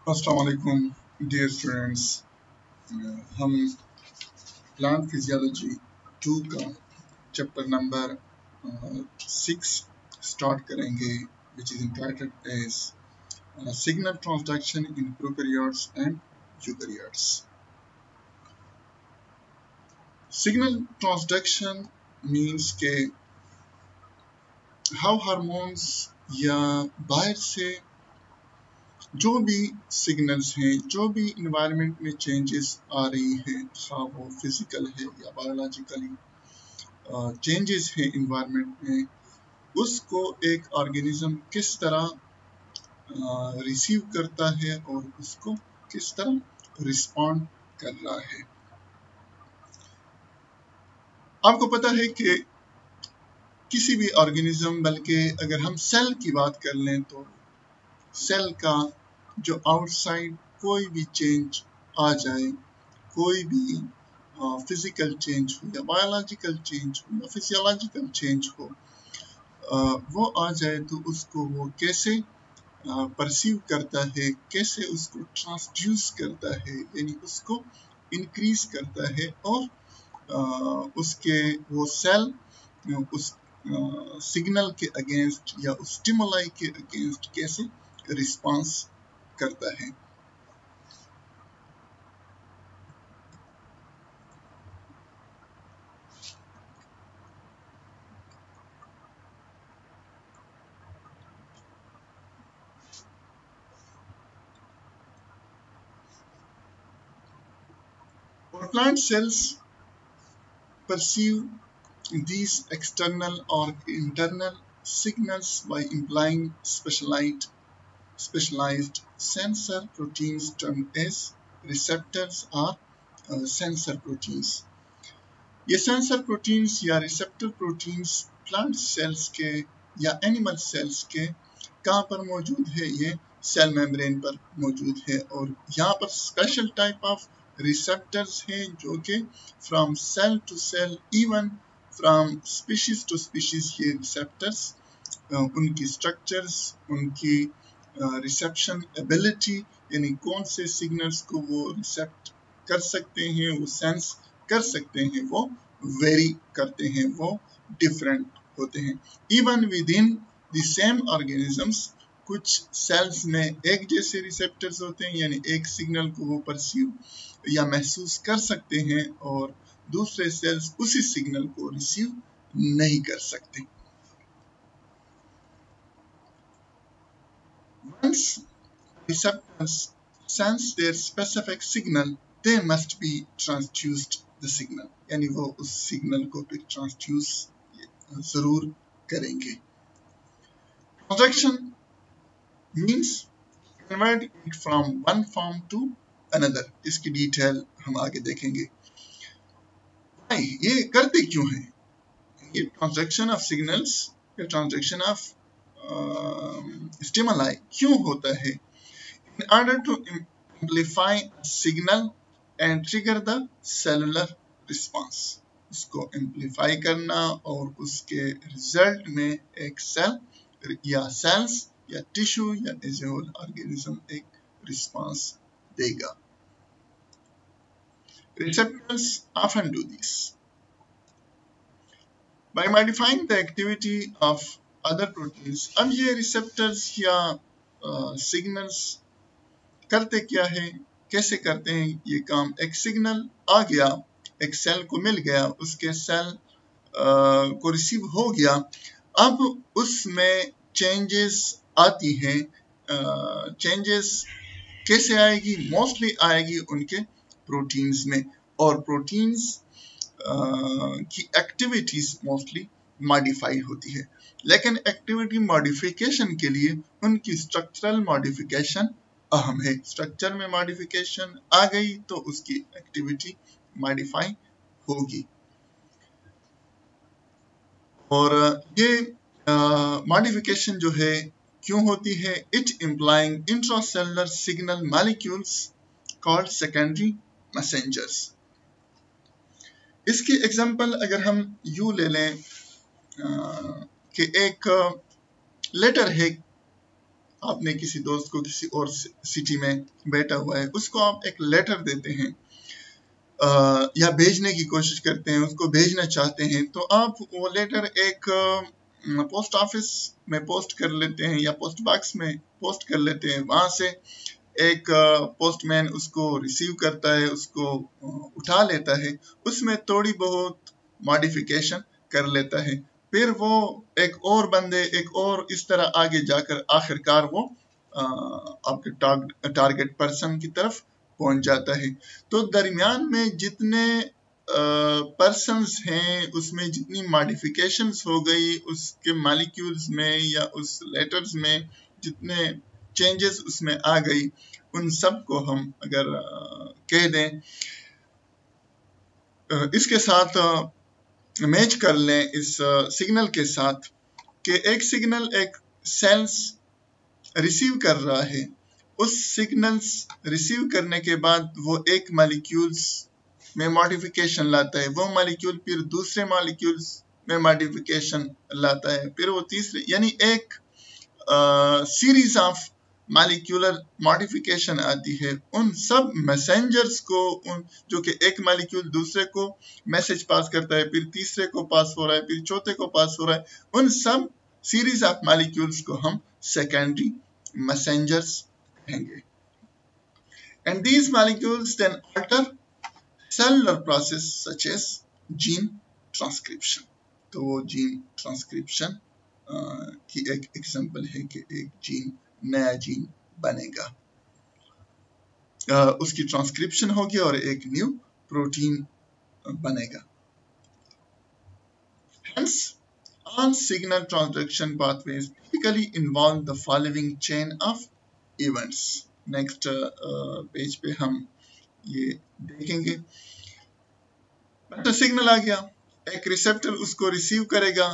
अस्सलाम वालेकुम dear students. हम प्लांट फिजियोलॉजी 2 का चैप्टर नंबर 6 स्टार्ट करेंगे, which is entitled as signal transduction in prokaryotes and eukaryotes. Signal transduction means के how hormones या बाहर से जो भी सिग्नल्स हैं, जो भी इन्वायरमेंट में चेंजेस आ रही हैं, खा वो फिजिकल है या बायोलॉजिकली चेंजेस हैं इन्वायरमेंट में, उसको एक ऑर्गेनिज्म किस तरह रिसीव करता है और उसको किस तरह रिस्पॉन्ड कर रहा है। आपको पता है कि किसी भी ऑर्गेनिज्म, बल्कि अगर हम सेल की बात कर लें तो सेल का जो आउटसाइड कोई भी चेंज आ जाए, कोई भी फिजिकल चेंज हो या बायोलॉजिकल चेंज हो या फिजियोलॉजिकल चेंज हो, वो आ जाए तो उसको वो कैसे परसीव करता है, कैसे उसको ट्रांसड्यूस करता है, यानी उसको इंक्रीज करता है और उसके वो सेल उस सिग्नल के अगेंस्ट या उस स्टिमुलाई के अगेंस्ट कैसे रिस्पांस करता है। Plant cells perceive these external or internal signals by implying specialized sensor proteins termed as receptors or sensor proteins. ये सेंसर प्रोटीन्स या रिसेप्टर प्रोटीन्स प्लांट सेल्स के या एनिमल सेल्स के कहाँ पर मौजूद है? ये सेल मेम्ब्रेन पर मौजूद है और यहाँ पर स्पेशल टाइप ऑफ रिसेप्टर्स हैं जो कि from cell to cell, even from species to species, ये रिसेप्टर्स उनकी स्ट्रक्चर्स, उनकी रिसेप्शन एबिलिटी, यानी कौन से सिग्नल्स को वो रिसेप्ट कर सकते हैं, वो सेंस कर सकते हैं, वो वेरी करते हैं, वो डिफरेंट होते हैं। Even with in the same organisms कुछ सेल्स में एक जैसे रिसेप्टर्स होते हैं, यानी एक सिग्नल को वो परसीव या महसूस कर सकते हैं और दूसरे सेल्स उसी सिग्नल को रिसीव नहीं कर सकते। Once receptors sense their specific signal, they must be transduced the signal, यानी वो उस सिग्नल को फिर ट्रांसड्यूस जरूर करेंगे। Transduction means converting it from one form to another. इसकी डिटेल हम आगे देखेंगे। ये करते क्यों हैं? ये ट्रांसडक्शन ऑफ सिग्नल्स या ट्रांसडक्शन ऑफ स्टिमुलाई क्यों होता है? In order to amplify a signal and trigger the cellular response, इसको एम्पलीफाई करना और उसके रिजल्ट में एक सेल या सेल्स या टिश्यू या एज ए होल ऑर्गेनिज्म एक रिस्पांस देगा। Receptors often do this by modifying the activity of other proteins. अब ये रिसेप्टर्स या सिग्नल्स करते क्या है, कैसे करते हैं ये काम? एक सिग्नल आ गया, एक सेल को मिल गया, उसके सेल को रिसीव हो गया, अब उसमें चेंजेस आती हैं। चेंजेस कैसे आएगी? मोस्टली आएगी उनके प्रोटीन्स में, और प्रोटीन्स की एक्टिविटीज मोस्टली मॉडिफाई होती है। लेकिन एक्टिविटी मॉडिफिकेशन के लिए उनकी स्ट्रक्चरल मॉडिफिकेशन अहम है। स्ट्रक्चर में मॉडिफिकेशन आ गई तो उसकी एक्टिविटी मॉडिफाई होगी। और ये मॉडिफिकेशन जो है क्यों होती है? It implying intracellular signal molecules called secondary messengers. इसकी एग्जांपल अगर हम यू ले लें कि एक लेटर है आपने किसी दोस्त को किसी और सिटी में बैठा हुआ है, उसको आप एक लेटर देते हैं या भेजने की कोशिश करते हैं, उसको भेजना चाहते हैं, तो आप वो लेटर एक पोस्ट ऑफिस में पोस्ट कर लेते हैं या पोस्ट बॉक्स में पोस्ट कर लेते हैं। वहां से एक पोस्टमैन उसको रिसीव करता है, उसको उठा लेता है, उसमें थोड़ी बहुत मॉडिफिकेशन कर लेता है, फिर वो एक और बंदे एक और इस तरह आगे जाकर आखिरकार वो आपके टारगेट पर्सन की तरफ पहुंच जाता है। तो दरमियान में जितने पर्सन्स हैं, उसमें जितनी मॉडिफिकेशंस हो गई, उसके मॉलिक्यूल्स में या उस लेटर्स में जितने चेंजेस उसमें आ गई, उन सब को हम अगर कह दें, इसके साथ मैच कर लें इस सिग्नल के साथ कि एक सिग्नल एक सेल्स रिसीव कर रहा है, उस सिग्नल्स रिसीव करने के बाद वो एक मॉलिक्यूल्स में मॉडिफिकेशन लाता है, वो मॉलिक्यूल फिर दूसरे मॉलिक्यूल्स में मॉडिफिकेशन लाता है, फिर वो तीसरे, यानी एक सीरीज ऑफ मॉलिक्यूलर मॉडिफिकेशन आती है। उन सब मैसेंजर्स को, उन जो कि एक मॉलिक्यूल दूसरे को मैसेज पास करता है, फिर तीसरे को पास हो रहा है, फिर चौथे को पास हो रहा है, उन सब सीरीज ऑफ मॉलिक्यूल्स को हम सेकेंडरी मैसेंजर्स कहेंगे। And these molecules then alter cellular process such as gene transcription। तो वो जीन ट्रांसक्रिप्शन की एक एग्जांपल है कि एक जीन, नया जीन बनेगा, उसकी ट्रांसक्रिप्शन होगी और एक न्यू प्रोटीन बनेगा। Hence, all signal transduction pathways typically involve the following chain of events। Next page पे हम ये देखेंगे। तो सिग्नल आ गया, एक रिसेप्टर उसको रिसीव करेगा,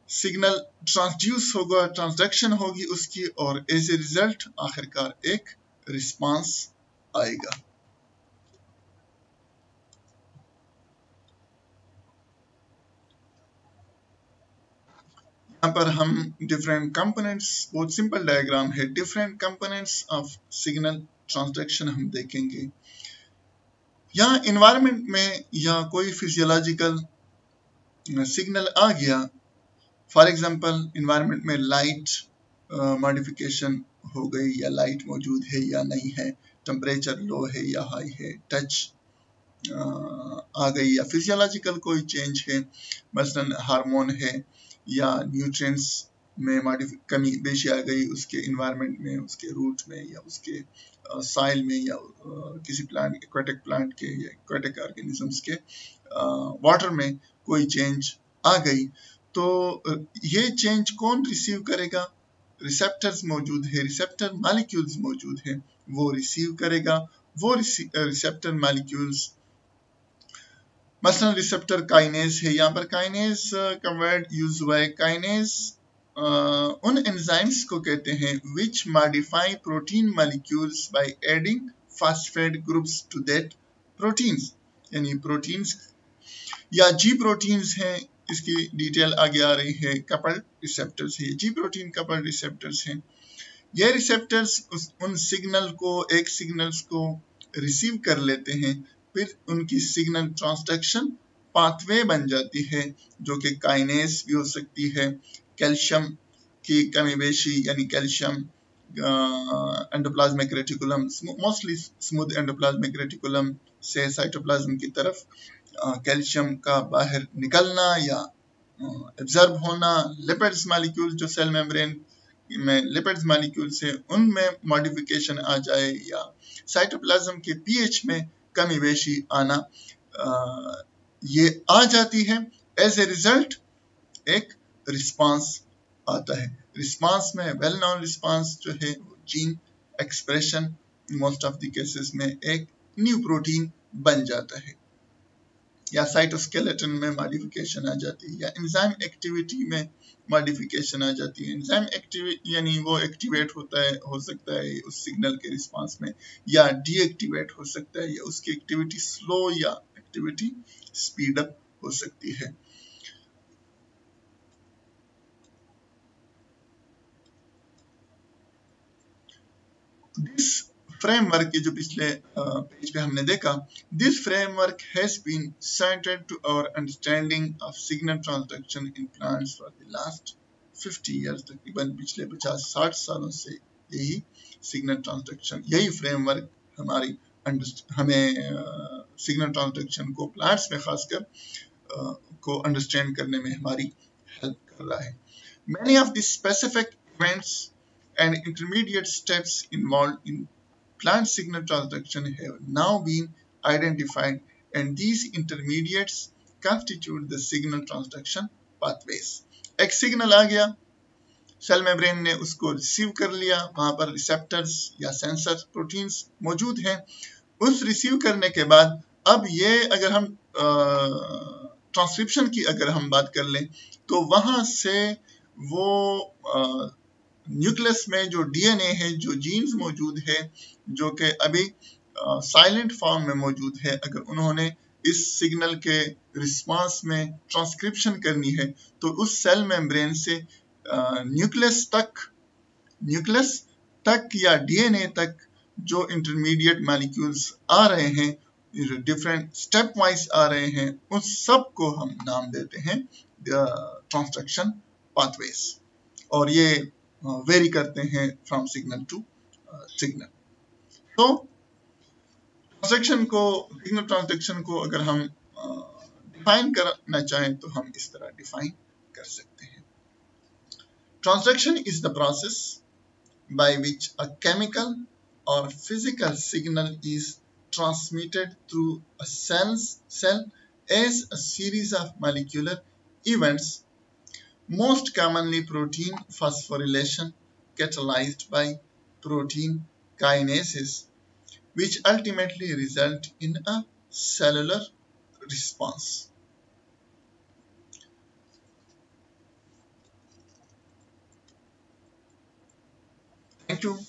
सिग्नल ट्रांसड्यूस होगा, ट्रांसडक्शन होगी उसकी, और एज ए रिजल्ट आखिरकार एक रिस्पांस आएगा। यहाँ पर हम डिफरेंट कंपोनेंट्स, बहुत सिंपल डायग्राम है, different components of signal transduction हम देखेंगे। यहाँ इन्वायरमेंट में या कोई फिजियोलॉजिकल सिग्नल आ गया, फॉर एग्जांपल इन्वायरमेंट में लाइट मॉडिफिकेशन हो गई, या लाइट मौजूद है या नहीं है, टेम्परेचर लो है या हाई है, टच आ गई, या फिजियोलॉजिकल कोई चेंज है, मसलन हार्मोन है, या न्यूट्रिएंट्स में कमी बेशी आ गई उसके इन्वायरमेंट में, उसके रूट में, या उसके साइल में, या किसी प्लांट, एक्वाटिक प्लांट के या एक्वाटिक ऑर्गेनिजम्स के वाटर में कोई चेंज आ गई, तो ये चेंज कौन रिसीव करेगा? रिसेप्टर्स मौजूद है, रिसेप्टर मॉलिक्यूल्स मौजूद है, वो रिसीव करेगा। वो रिसेप्टर मॉलिक्यूल्स, मसलन रिसेप्टर काइनेज है, यहाँ पर काइनेज का वर्ड यूज हुआ है। काइनेज उन एंजाइम्स को कहते हैं which modify protein molecules by adding phosphate groups to that proteins, यानी प्रोटीन्स या जी प्रोटीन्स हैं, इसकी डिटेल आगे आ रही है। कपल्ड रिसेप्टर्स है, जी प्रोटीन कपल्ड रिसेप्टर्स हैं। ये रिसेप्टर्स उन सिग्नल को, एक सिग्नल्स को रिसीव कर लेते हैं, फिर उनकी सिग्नल ट्रांसडक्शन पाथवे बन जाती है, जो कि काइनेज भी हो सकती है, कैल्शियम की कमी बेशी, यानी calcium endoplasmic reticulum, mostly smooth endoplasmic reticulum से साइटोप्लाज्म की तरफ कैल्शियम का बाहर निकलना या एब्जॉर्ब होना, लिपिड्स मॉलिक्यूल जो सेल मेम्ब्रेन में लिपिड्स मॉलिक्यूल्स है उनमें मॉडिफिकेशन आ जाए, या साइटोप्लाज्म के पीएच में कमी बेशी आना, ये आ जाती है। एज ए रिजल्ट एक रिस्पांस आता है। रिस्पांस में वेल नोन रिस्पांस जो है gene expression, most of the cases में एक न्यू प्रोटीन बन जाता है, या साइटोस्केलेटन में मॉडिफिकेशन आ जाती है, या एंजाइम एक्टिविटी में मॉडिफिकेशन आ जाती है। एंजाइम एक्टिविटी यानी वो एक्टिवेट होता है, हो सकता है उस सिग्नल के रिस्पांस में, या डीएक्टिवेट हो सकता है, या उसकी एक्टिविटी स्लो या एक्टिविटी स्पीड अप हो सकती है। फ्रेमवर्क जो पिछले पेज पे हमने देखा, this framework has been centred to our understanding of signal transduction in plants for the last 50 years, तकरीबन पिछले 50-60 सालों से यही सिग्नल ट्रांसडक्शन, यही फ्रेमवर्क हमारी हमें सिग्नल ट्रांसडक्शन को प्लांट्स में खासकर को अंडरस्टैंड करने में हमारी हेल्प कर रहा है. Many of the specific events and intermediate steps involved in plant signal transduction have now been identified, and these intermediates constitute the signal transduction pathways. एक सिग्नल आ गया, सेल मेम्ब्रेन ने उसको रिसीव कर लिया, वहां पर रिसेप्टर्स या सेंसर प्रोटीन्स मौजूद हैं. उस रिसीव करने के बाद अब ये अगर हम ट्रांसक्रिप्शन की अगर हम बात कर लें तो वहां से वो न्यूक्लियस में जो डीएनए है, जो जीन्स मौजूद है, जो कि अभी साइलेंट फॉर्म में मौजूद है, अगर उन्होंने इस सिग्नल के रिस्पांस में ट्रांसक्रिप्शन करनी है तो उस सेल मेम्ब्रेन से न्यूक्लियस तक या डीएनए तक जो इंटरमीडिएट मॉलिक्यूल्स आ रहे हैं, डिफरेंट स्टेप वाइज आ रहे हैं, उन सब को हम नाम देते हैं ट्रांसडक्शन पाथवेज, और ये वेरी करते हैं फ्रॉम सिग्नल टू सिग्नल. तो सिग्नल ट्रांसडक्शन को अगर हम डिफाइन करना चाहें तो हम इस तरह डिफाइन कर सकते हैं. Transduction is the process by which a chemical or physical signal is transmitted through a cell as a series of molecular events, most commonly protein phosphorylation catalyzed by protein kinases, which ultimately result in a cellular response. Thank you.